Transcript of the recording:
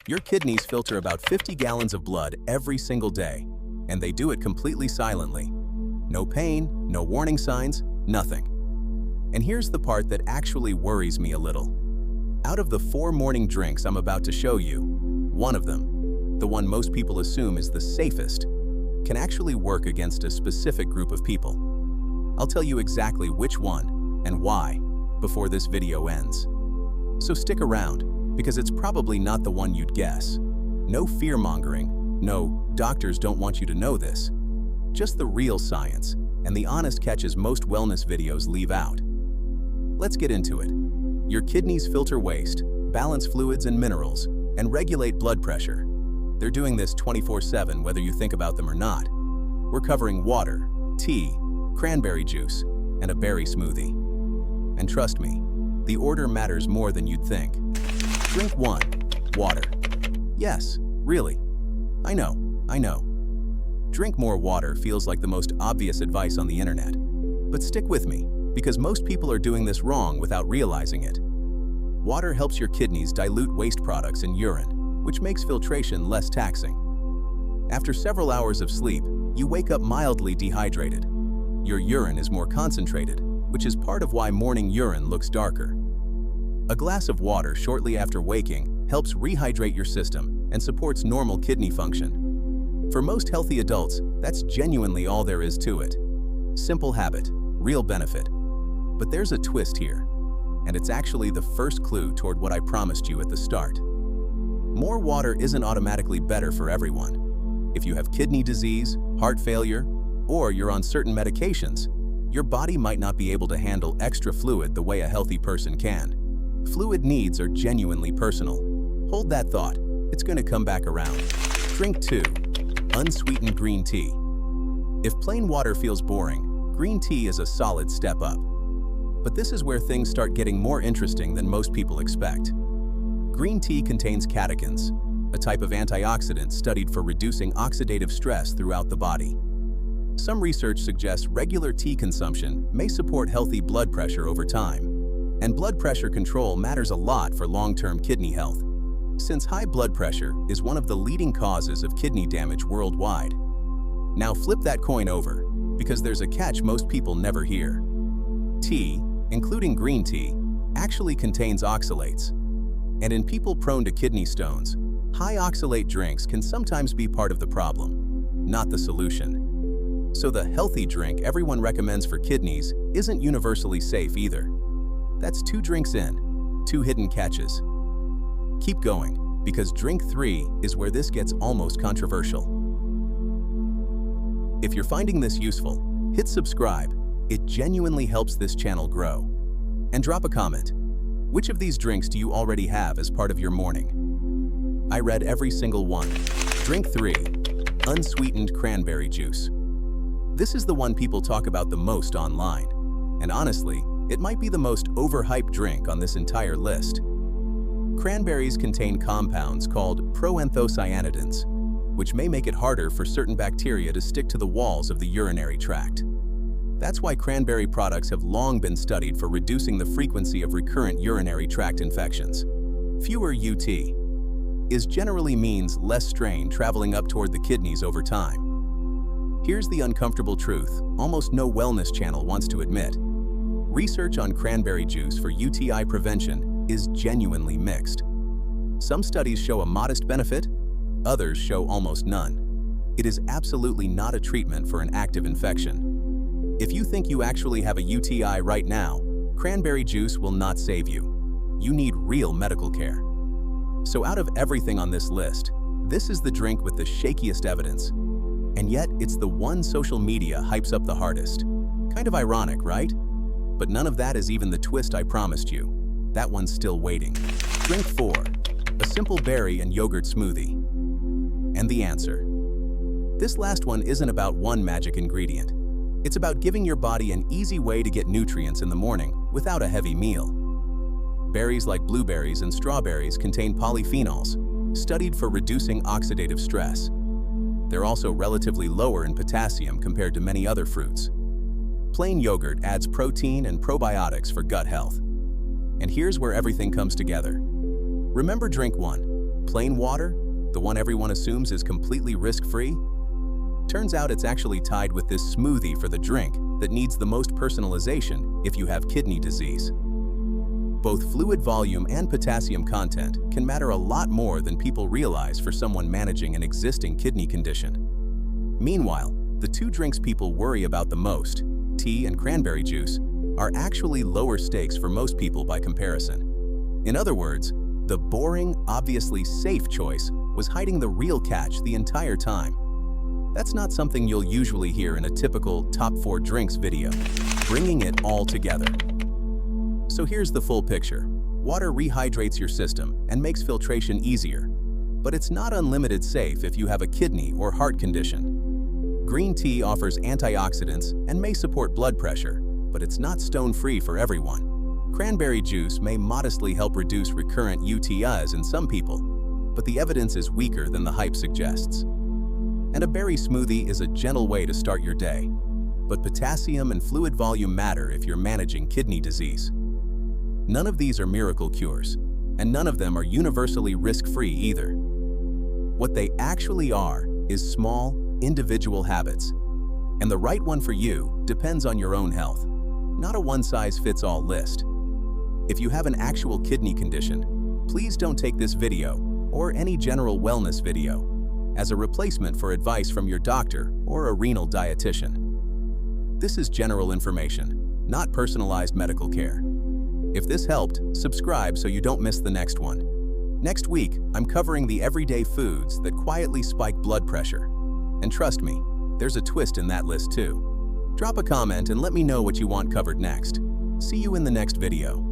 Your kidneys filter about 50 gallons of blood every single day, and they do it completely silently. No pain, no warning signs, nothing. And here's the part that actually worries me a little. Out of the 4 morning drinks I'm about to show you, one of them, the one most people assume is the safest, can actually work against a specific group of people. I'll tell you exactly which one and why before this video ends. So stick around, because it's probably not the one you'd guess. No fear-mongering, no, doctors don't want you to know this. Just the real science and the honest catches most wellness videos leave out. Let's get into it. Your kidneys filter waste, balance fluids and minerals, and regulate blood pressure. They're doing this 24/7 whether you think about them or not. We're covering water, tea, cranberry juice, and a berry smoothie. And trust me, the order matters more than you'd think. Drink 1. Water. Yes, really. I know. Drink more water feels like the most obvious advice on the internet. But stick with me, because most people are doing this wrong without realizing it. Water helps your kidneys dilute waste products in urine, which makes filtration less taxing. After several hours of sleep, you wake up mildly dehydrated. Your urine is more concentrated, which is part of why morning urine looks darker. A glass of water shortly after waking helps rehydrate your system and supports normal kidney function. For most healthy adults, that's genuinely all there is to it. Simple habit, real benefit. But there's a twist here, and it's actually the first clue toward what I promised you at the start. More water isn't automatically better for everyone. If you have kidney disease, heart failure, or you're on certain medications, your body might not be able to handle extra fluid the way a healthy person can. Fluid needs are genuinely personal. Hold that thought, it's going to come back around. Drink 2. Unsweetened green tea. If plain water feels boring, green tea is a solid step up. But this is where things start getting more interesting than most people expect. Green tea contains catechins, a type of antioxidant studied for reducing oxidative stress throughout the body. Some research suggests regular tea consumption may support healthy blood pressure over time. And blood pressure control matters a lot for long-term kidney health, since high blood pressure is one of the leading causes of kidney damage worldwide. Now flip that coin over, because there's a catch most people never hear. Tea, including green tea, actually contains oxalates. And in people prone to kidney stones, high oxalate drinks can sometimes be part of the problem, not the solution. So the healthy drink everyone recommends for kidneys isn't universally safe either. That's 2 drinks in, 2 hidden catches. Keep going, because drink 3 is where this gets almost controversial. If you're finding this useful, hit subscribe. It genuinely helps this channel grow. And drop a comment. Which of these drinks do you already have as part of your morning? I read every single one. Drink 3. Unsweetened cranberry juice. This is the one people talk about the most online. And honestly, it might be the most overhyped drink on this entire list. Cranberries contain compounds called proanthocyanidins, which may make it harder for certain bacteria to stick to the walls of the urinary tract. That's why cranberry products have long been studied for reducing the frequency of recurrent urinary tract infections. Fewer UT is generally means less strain traveling up toward the kidneys over time. Here's the uncomfortable truth almost no wellness channel wants to admit. Research on cranberry juice for UTI prevention is genuinely mixed. Some studies show a modest benefit, others show almost none. It is absolutely not a treatment for an active infection. If you think you actually have a UTI right now, cranberry juice will not save you. You need real medical care. So out of everything on this list, this is the drink with the shakiest evidence. And yet, it's the one social media hypes up the hardest. Kind of ironic, right? But none of that is even the twist I promised you. That one's still waiting. Drink 4. A simple berry and yogurt smoothie. And the answer. This last one isn't about one magic ingredient. It's about giving your body an easy way to get nutrients in the morning without a heavy meal. Berries like blueberries and strawberries contain polyphenols, studied for reducing oxidative stress. They're also relatively lower in potassium compared to many other fruits. Plain yogurt adds protein and probiotics for gut health. And here's where everything comes together. Remember drink 1, Plain water, the one everyone assumes is completely risk-free? Turns out it's actually tied with this smoothie for the drink that needs the most personalization if you have kidney disease. Both fluid volume and potassium content can matter a lot more than people realize for someone managing an existing kidney condition. Meanwhile, the two drinks people worry about the most, tea and cranberry juice, are actually lower stakes for most people by comparison. In other words, the boring, obviously safe choice was hiding the real catch the entire time. That's not something you'll usually hear in a typical top 4 drinks video, bringing it all together. So here's the full picture. Water rehydrates your system and makes filtration easier, but it's not unlimited safe if you have a kidney or heart condition. Green tea offers antioxidants and may support blood pressure, but it's not stone-free for everyone. Cranberry juice may modestly help reduce recurrent UTIs in some people, but the evidence is weaker than the hype suggests. And a berry smoothie is a gentle way to start your day, but potassium and fluid volume matter if you're managing kidney disease. None of these are miracle cures, and none of them are universally risk-free either. What they actually are is small, individual habits, and the right one for you depends on your own health, not a one-size-fits-all list. If you have an actual kidney condition, please don't take this video, or any general wellness video, as a replacement for advice from your doctor or a renal dietitian. This is general information, not personalized medical care. If this helped, subscribe so you don't miss the next one. Next week, I'm covering the everyday foods that quietly spike blood pressure. And trust me, there's a twist in that list too. Drop a comment and let me know what you want covered next. See you in the next video.